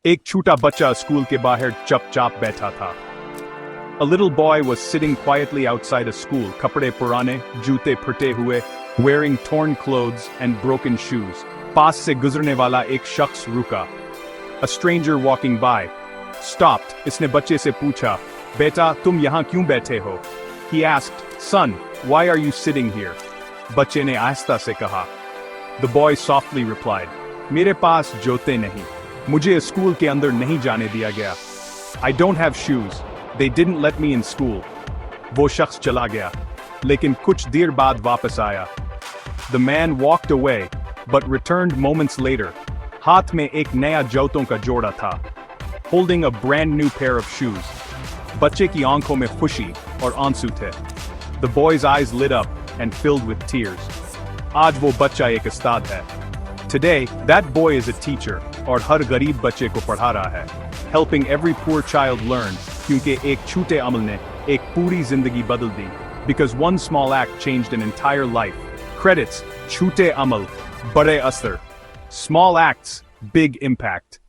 एक छोटा बच्चा स्कूल के बाहर चुपचाप बैठा था. A little boy was sitting quietly outside a school, कपड़े पुराने, जूते फटे हुए, wearing torn clothes and broken shoes. पास से गुजरने वाला एक शख्स रुका. A stranger walking by stopped. इसने बच्चे से पूछा, बेटा तुम यहाँ क्यों बैठे हो? He asked, son, why are you sitting here? बच्चे ने आहिस्ता से कहा. The boy softly replied, मेरे पास जूते नहीं. मुझे स्कूल के अंदर नहीं जाने दिया गया. I don't have shoes. They didn't let me in school. वो शख्स चला गया, लेकिन कुछ देर बाद वापस आया. The man walked away, but returned moments later. हाथ में एक नया जूतों का जोड़ा था. Holding a brand new pair of shoes. बच्चे की आंखों में खुशी और आंसू थे. The boy's eyes lit up and filled with tears. आज वो बच्चा एक उस्ताद है. Today, that boy is a teacher, और हर गरीब बच्चे को पढ़ा रहा है. Helping every poor child learn, क्योंकि एक छोटे अमल ने एक पूरी जिंदगी बदल दी. Because one small act changed an entire life. Credits, छोटे अमल, बड़े असर. Small acts, big impact.